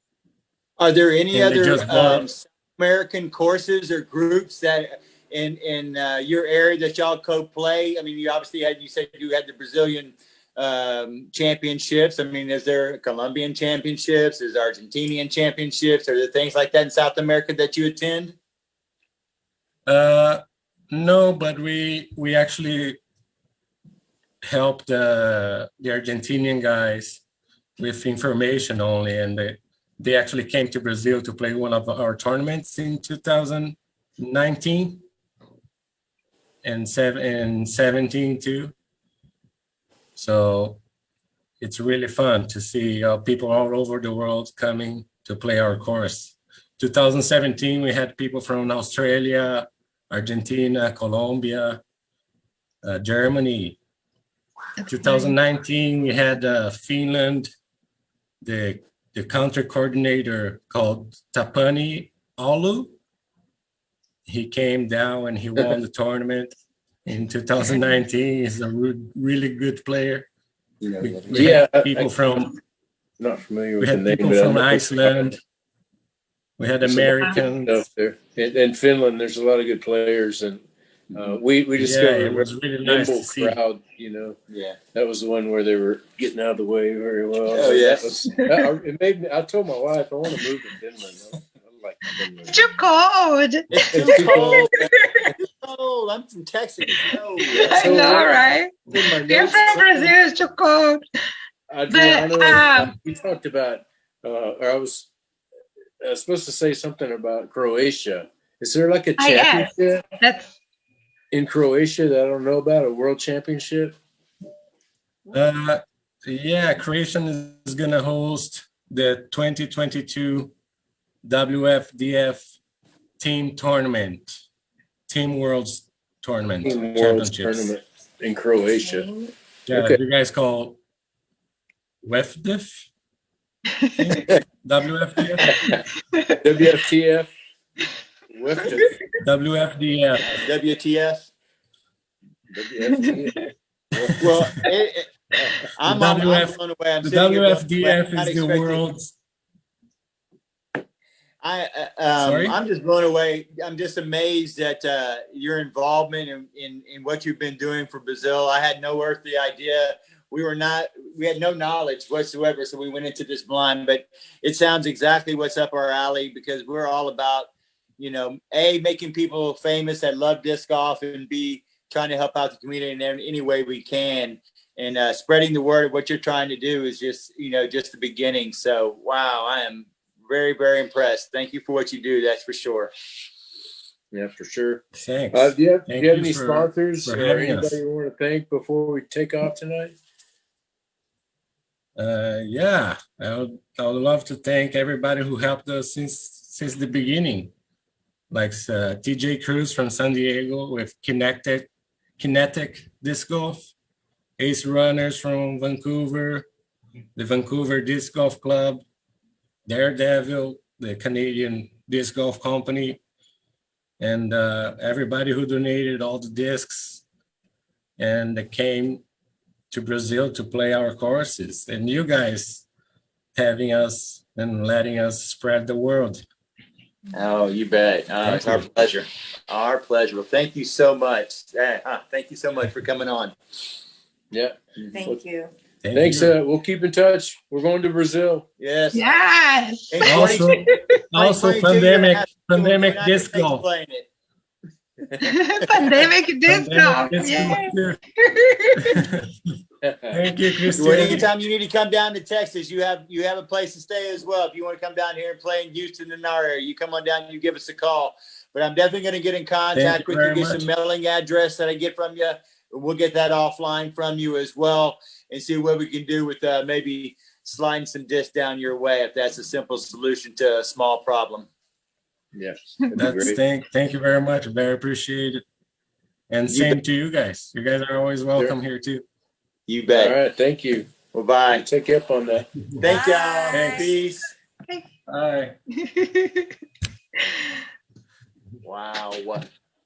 Are there any other American courses or groups that in your area that y'all co-play? I mean, you said you had the Brazilian championships. I mean, is there Colombian championships? Is there Argentinian championships? Are there things like that in South America that you attend? No, but we actually helped the Argentinian guys with information only, and they actually came to Brazil to play one of our tournaments in 2019 and 17 too. So it's really fun to see people all over the world coming to play our course. 2017, we had people from Australia, Argentina, Colombia, Germany. 2019, we had Finland, the country coordinator called Tapani Alu. He came down and he won the tournament in 2019. He's a really good player. We had people from not familiar we with had the name, people but from Iceland. We had Americans. Stuff there. In Finland, there's a lot of good players, and we discovered it was really nice to see. Crowd. Yeah, that was the one where they were getting out of the way very well. Oh, yeah. It made me. I told my wife I want to move to Finland. I like Finland. Too cold. it's too cold. It's too cold. I'm from Texas. No. I know, right? You're from Brazil. It's too cold. Adriano, we talked about, or I was supposed to say something about Croatia. Is there like a championship in Croatia that I don't know about, a world championship? Yeah, Croatia is going to host the 2022 WFDF Team Tournament, Team Worlds Tournament, Team Worlds Tournament in Croatia. Yeah, okay. You guys call WFDF? WFDF? WFTF? WFDF. WTF? WFTF. Well, I'm blown away. The WFDF is the world's. I'm just blown away. I'm just amazed at your involvement in what you've been doing for Brazil. I had no earthly idea. We had no knowledge whatsoever, so we went into this blind. But it sounds exactly what's up our alley, because we're all about, A, making people famous that love disc golf, and B, trying to help out the community in any way we can. And spreading the word of what you're trying to do is just the beginning. So, wow, I am very, very impressed. Thank you for what you do. That's for sure. Yeah, for sure. Thanks. Do you have any sponsors or anybody you want to thank before we take off tonight? Yeah, I would love to thank everybody who helped us since the beginning, like TJ Cruz from San Diego with Kinetic Disc Golf, Ace Runners from Vancouver, the Vancouver Disc Golf Club, Daredevil, the Canadian Disc Golf Company, and everybody who donated all the discs and that came to Brazil to play our courses, and you guys having us and letting us spread the word. Oh, you bet. It's our pleasure. Our pleasure. Well, thank you so much. Thank you so much for coming on. Yeah. Thank you. Thanks. We'll keep in touch. We're going to Brazil. Yes. Yes. Also pandemic disc golf. Pandemic disc golf. Thank you, Christian. Well, anytime you need to come down to Texas, you have a place to stay as well. If you want to come down here and play in Houston and our area, you come on down and you give us a call. But I'm definitely going to get in contact with you, get some mailing address that I get from you. We'll get that offline from you as well, and see what we can do with maybe sliding some discs down your way, if that's a simple solution to a small problem. Yes. Thank you very much. Very appreciate it. And same to you guys. You guys are always welcome here too. You bet. All right. Thank you. Well, bye. Take you up on that. Thank y'all. Thanks. Peace. Bye. Wow.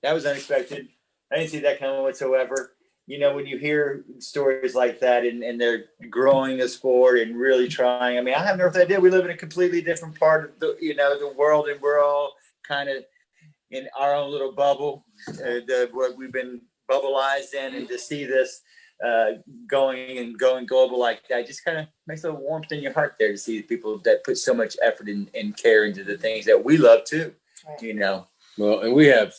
That was unexpected. I didn't see that coming whatsoever. When you hear stories like that and they're growing a sport and really trying, I have no idea. We live in a completely different part of the world, and we're all kind of in our own little bubble, what we've been bubbleized in, and to see this going global like that just kind of makes a warmth in your heart there, to see people that put so much effort and care into the things that we love too. Well, and we have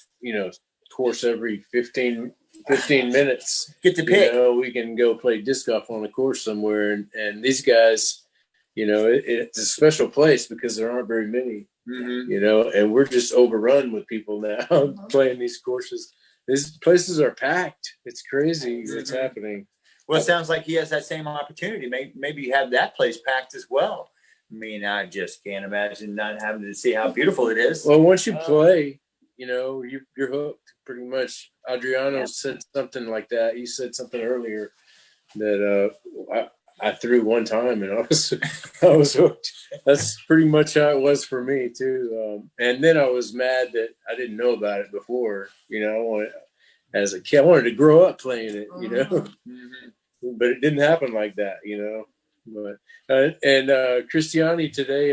course every 15 minutes. Get to pick. We can go play disc golf on a course somewhere, and these guys, it's a special place because there aren't very many. Mm-hmm. And we're just overrun with people now playing these courses. These places are packed. It's crazy what's happening. Well, it sounds like he has that same opportunity. Maybe you have that place packed as well. I mean, I just can't imagine not having to see how beautiful it is. Well, once you play, you're hooked pretty much. Adriano said something like that. He said something earlier that I threw one time and I was hooked. That's pretty much how it was for me too. And then I was mad that I didn't know about it before. As a kid, I wanted to grow up playing it. But it didn't happen like that. But Christiani today,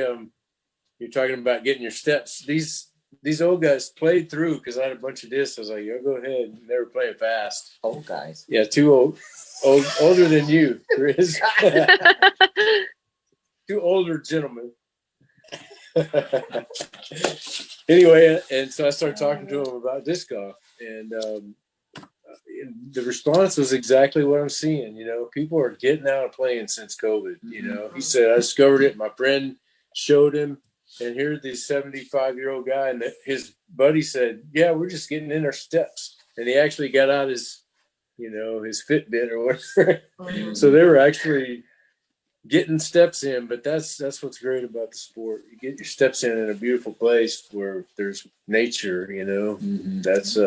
you're talking about getting your steps. These old guys played through because I had a bunch of discs. I was like, "Yeah, go ahead." And they were playing fast. Old guys. Yeah, too older than you, Chris. Two older gentlemen. Anyway, and so I started talking to him about disc golf, and the response was exactly what I'm seeing. People are getting out and playing since COVID. He said, I discovered it. My friend showed him, and here's this 75-year-old guy, and his buddy said, yeah, we're just getting in our steps. And he actually got out his Fitbit or whatever. So they were actually getting steps in, but that's what's great about the sport. You get your steps in a beautiful place where there's nature, That's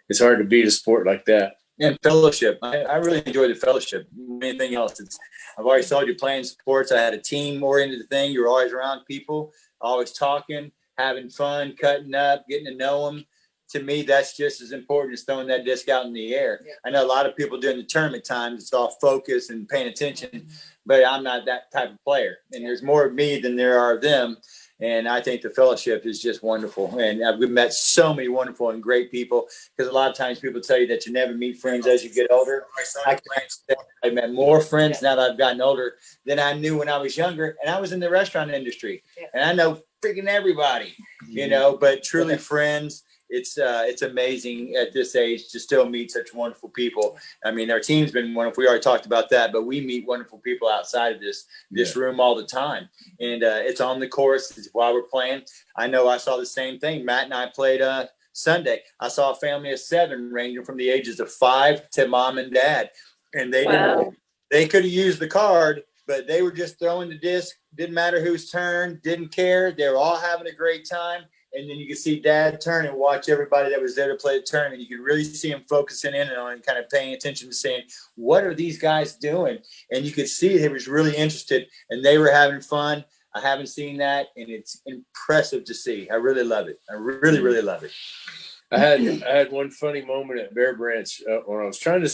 it's hard to beat a sport like that. And fellowship. I really enjoy the fellowship. Anything else? I've always told you, playing sports, I had a team-oriented thing. You were always around people, always talking, having fun, cutting up, getting to know them. To me, that's just as important as throwing that disc out in the air. Yeah. I know a lot of people during the tournament times, it's all focus and paying attention, but I'm not that type of player. And there's more of me than there are of them. And I think the fellowship is just wonderful. And we've met so many wonderful and great people, because a lot of times people tell you that you never meet friends as you get older. I met more friends now that I've gotten older than I knew when I was younger. And I was in the restaurant industry. And I know freaking everybody, but truly friends. It's amazing at this age to still meet such wonderful people. I mean, our team's been wonderful. We already talked about that, but we meet wonderful people outside of this room all the time. And it's on the course. It's while we're playing. I know I saw the same thing. Matt and I played Sunday. I saw a family of 7 ranging from the ages of 5 to mom and dad. And they could have used the card, but they were just throwing the disc. Didn't matter whose turn. Didn't care. They were all having a great time. And then you could see Dad turn and watch everybody that was there to play the tournament. You could really see him focusing in on and kind of paying attention to saying, what are these guys doing? And you could see he was really interested, and they were having fun. I haven't seen that, and it's impressive to see. I really love it. I really, really love it. I had one funny moment at Bear Branch when I was trying to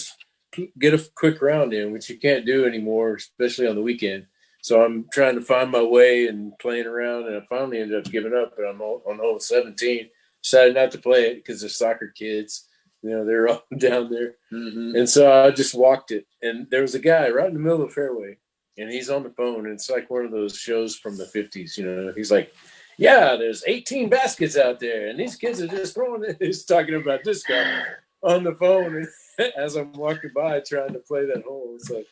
get a quick round in, which you can't do anymore, especially on the weekend. So I'm trying to find my way and playing around, and I finally ended up giving up. But I'm on hole 17. Decided not to play it because they're soccer kids. They're all down there. Mm-hmm. And so I just walked it. And there was a guy right in the middle of the fairway, and he's on the phone. And it's like one of those shows from the 50s. He's like, yeah, there's 18 baskets out there, and these kids are just throwing it. He's talking about this guy on the phone. And as I'm walking by trying to play that hole, it's like,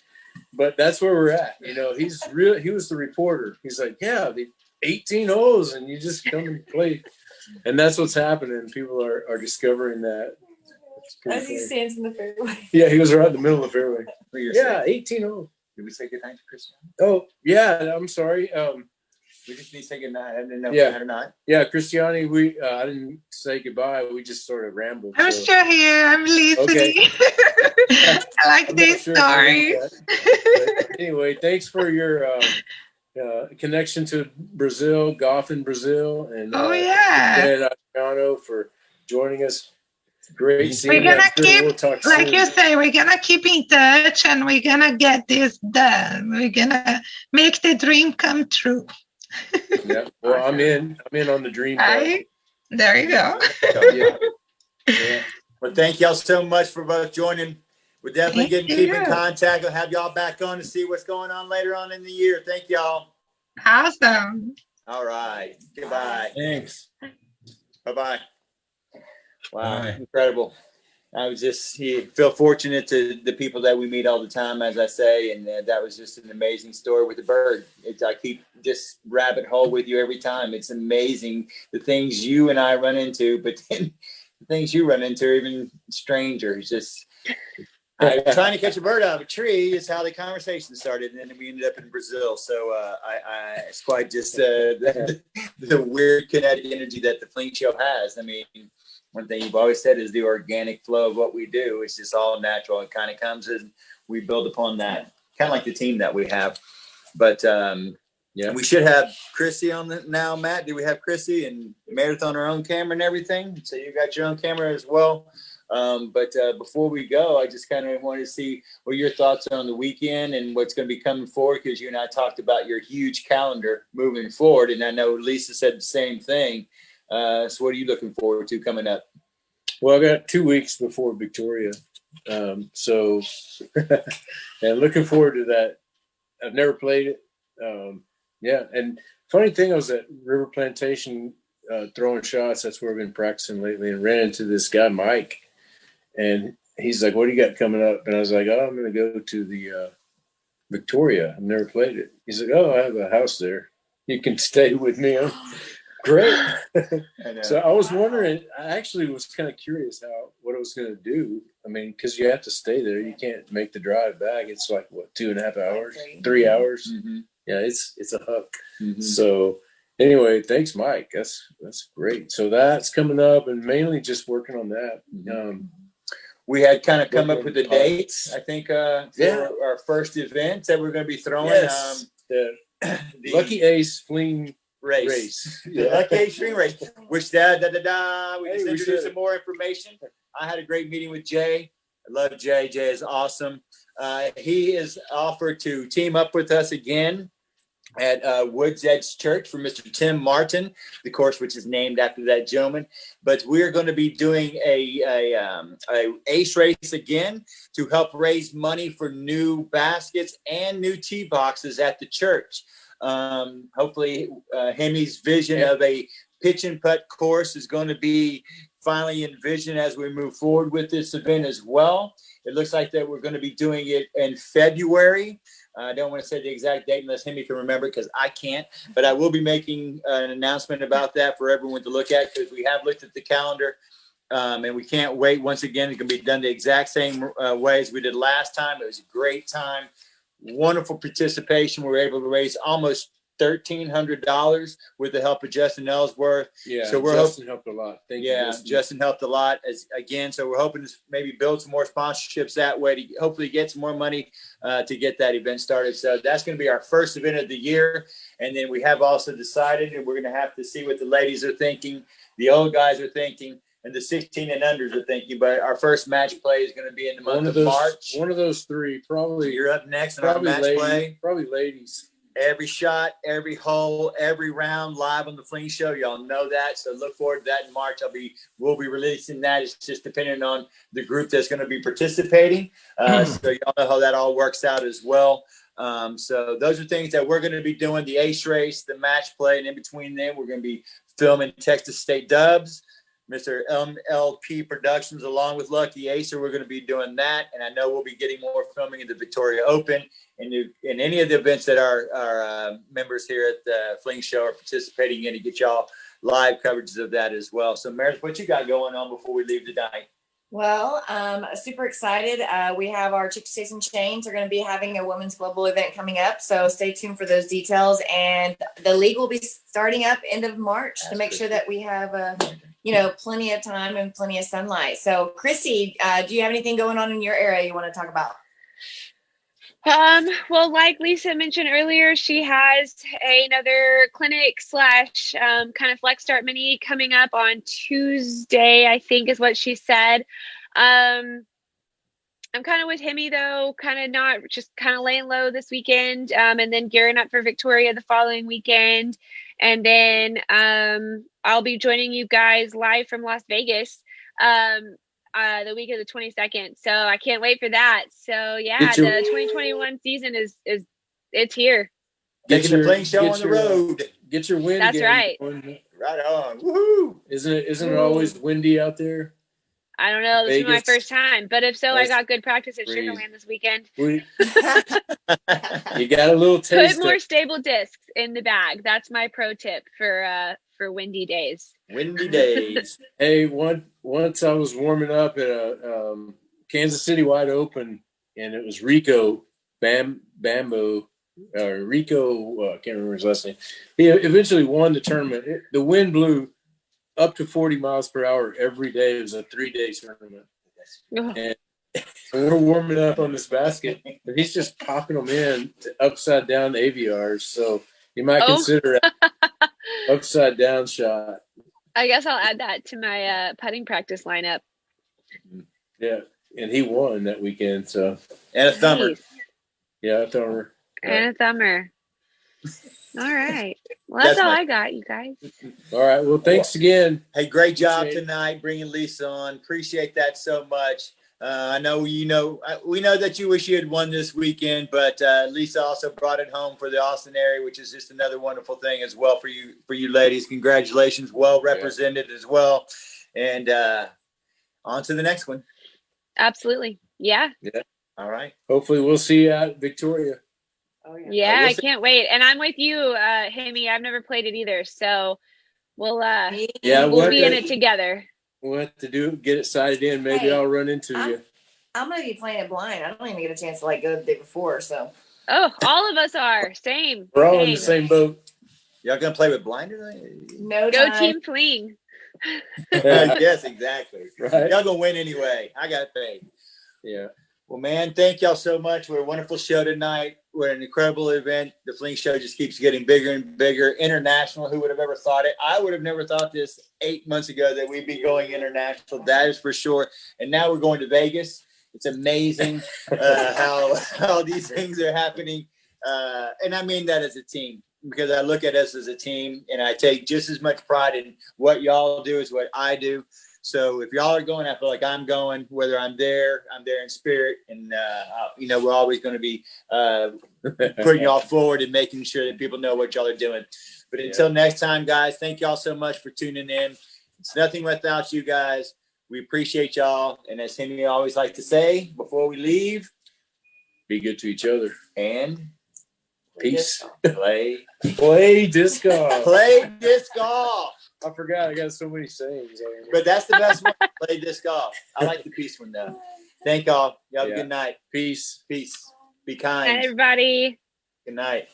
but that's where we're at. He was the reporter. He's like, yeah, the 18 holes, and you just come and play. And that's what's happening. People are discovering that. As he stands in the fairway. Yeah, he was right in the middle of the fairway. Yeah, 18 holes. Did we say good night to Christian? Oh, yeah, I'm sorry. We just need to say good night. I didn't know if we had or not. Yeah, Christiani, I didn't say goodbye. We just sort of rambled. I'm still here. I'm listening. Okay. I like these stories. Anyway, thanks for your connection to Brazil, golf in Brazil. And and Adriano for joining us. Great seeing you. We're gonna keep, like you say, we're gonna keep in touch, and we're gonna get this done. We're gonna make the dream come true. Yeah, well, I'm in on the dream. There you go. Yeah. Well, thank y'all so much for both joining. We're definitely keep in contact. I'll have y'all back on to see what's going on later on in the year. Thank y'all. Awesome. All right. Goodbye. Thanks. Bye-bye. Wow. Bye. Incredible. I was just feel fortunate to the people that we meet all the time, as I say, and that was just an amazing story with the bird. I keep just rabbit hole with you every time. It's amazing the things you and I run into, but then the things you run into are even stranger. It's just Trying to catch a bird out of a tree is how the conversation started, and then we ended up in Brazil. So it's quite just the weird kinetic energy that the Fling Show has. I mean, one thing you've always said is the organic flow of what we do. It's just all natural. It kind of comes and we build upon that, kind of like the team that we have. But we should have Chrissy on now, Matt. Do we have Chrissy and Meredith on her own camera and everything? So you got your own camera as well. But before we go, I just kind of wanted to see what your thoughts are on the weekend and what's going to be coming forward, because you and I talked about your huge calendar moving forward, and I know Lisa said the same thing. So what are you looking forward to coming up? Well, I got 2 weeks before Victoria, so and looking forward to that. I've never played it. And funny thing, I was at River Plantation throwing shots. That's where I've been practicing lately, and ran into this guy Mike. And he's like, "What do you got coming up?" And I was like, "Oh, I'm going to go to the Victoria. I've never played it." He's like, "Oh, I have a house there. You can stay with me." Great. So I was wondering, I actually was kind of curious what I was going to do. I mean, because you have to stay there. You can't make the drive back. It's like, what, 2.5 hours, 3 hours? Mm-hmm. Yeah, it's a hook. Mm-hmm. So anyway, thanks, Mike. That's great. So that's coming up, and mainly just working on that. We had kind of come up with the dates, I think, for our first event that we're going to be throwing. Yes. The Lucky Ace Fling race. The Lucky Ace Fling race, which we just introduced some more information. I had a great meeting with Jay. I love Jay. Jay is awesome. He is offered to team up with us again at Woods Edge Church for Mr. Tim Martin, the course which is named after that gentleman. But we're going to be doing a ace race again to help raise money for new baskets and new tee boxes at the church. Hopefully, Hemi's vision of a pitch and putt course is going to be finally envisioned as we move forward with this event as well. It looks like that we're going to be doing it in February. I don't want to say the exact date unless Hemi can remember it, because I can't. But I will be making an announcement about that for everyone to look at, because we have looked at the calendar, and we can't wait. Once again, it can be done the exact same way as we did last time. It was a great time. Wonderful participation. We were able to raise almost $1,300 with the help of Justin Ellsworth. Yeah, so Justin helped a lot. Thank you, Justin helped a lot so we're hoping to maybe build some more sponsorships that way to hopefully get some more money to get that event started. So that's going to be our first event of the year. And then we have also decided, and we're going to have to see what the ladies are thinking, the old guys are thinking, and the 16 and unders are thinking. But our first match play is going to be in the month of March. One of those three, probably. You're up next in our match play. Probably ladies. Every shot, every hole, every round live on the Fling Show. Y'all know that. So look forward to that in March. We'll be releasing that. It's just depending on the group that's going to be participating. So y'all know how that all works out as well. So those are things that we're going to be doing: the ace race, the match play, and in between them, we're going to be filming Texas State Dubs. Mr. MLP Productions, along with Lucky Acer, we're going to be doing that. And I know we'll be getting more filming in the Victoria Open and in any of the events that our members here at the Fling Show are participating in, to get y'all live coverages of that as well. So, Meredith, what you got going on before we leave tonight? Well, super excited. We have our Chick Stays and Chains are going to be having a women's global event coming up. So stay tuned for those details. And the league will be starting up end of March to make sure that we have plenty of time and plenty of sunlight. So, Chrissy, do you have anything going on in your area you want to talk about? Well, like Lisa mentioned earlier, she has another clinic / kind of Flex Start Mini coming up on Tuesday, I think is what she said. I'm kind of with Hemi though, kind of not, just kind of laying low this weekend, and then gearing up for Victoria the following weekend. And then I'll be joining you guys live from Las Vegas the week of the 22nd. So I can't wait for that. So yeah, the 2021 season it's here. Taking the Fling Show on the road. Get your wind. That's right. Right on. Woohoo! Isn't it always windy out there? I don't know. This is my first time, but if so, I got good practice at Sugarland this weekend. You got a little taste. Put more stable discs in the bag. That's my pro tip for windy days. Windy days. Hey, once I was warming up at Kansas City wide open, and it was Rico Bambo. Rico, I can't remember his last name. He eventually won the tournament. The wind blew up to 40 miles per hour every day. It was a 3-day tournament. And we're warming up on this basket, and he's just popping them in upside down AVRs. So you might consider an upside down shot. I guess I'll add that to my putting practice lineup. Yeah, and he won that weekend. So and a thumber. Nice. Yeah, a thumber. And a thumber. All right. Well, that's all I got, you guys. All right. Well, thanks again. Hey, great job tonight bringing Lisa on. Appreciate that so much. I know we know that you wish you had won this weekend, but Lisa also brought it home for the Austin area, which is just another wonderful thing as well for you ladies. Congratulations, well represented as well, and on to the next one. Absolutely, yeah. All right. Hopefully, we'll see you at Victoria. Oh, yeah, I can't wait, and I'm with you, Hammy. I've never played it either, so we'll we'll be in it together. We'll have to get it sighted in. Maybe I'll run into you. I'm gonna be playing it blind. I don't even get a chance to go the day before. So. Oh, all of us are same. We're all in the same boat. Y'all gonna play with blind tonight? No. Go Team Fling. Yes, exactly. Right. Y'all gonna win anyway. I got faith. Yeah. Well, man, thank y'all so much. We're a wonderful show tonight. We're an incredible event. The Fling Show just keeps getting bigger and bigger. International, who would have ever thought it? I would have never thought this 8 months ago that we'd be going international. That is for sure. And now we're going to Vegas. It's amazing how these things are happening. And I mean that as a team, because I look at us as a team and I take just as much pride in what y'all do as what I do. So if y'all are going, I feel like I'm going. Whether I'm there in spirit, and we're always going to be putting y'all forward and making sure that people know what y'all are doing. But until next time, guys, thank y'all so much for tuning in. It's nothing without you guys. We appreciate y'all, and as Henry always like to say before we leave, be good to each other and peace. Play disc golf. Play disc golf. I forgot. I got so many sayings. But that's the best one. Play disc golf. I like the peace one though. Thank y'all. Y'all have a good night. Peace. Peace. Be kind. Hi, everybody. Good night.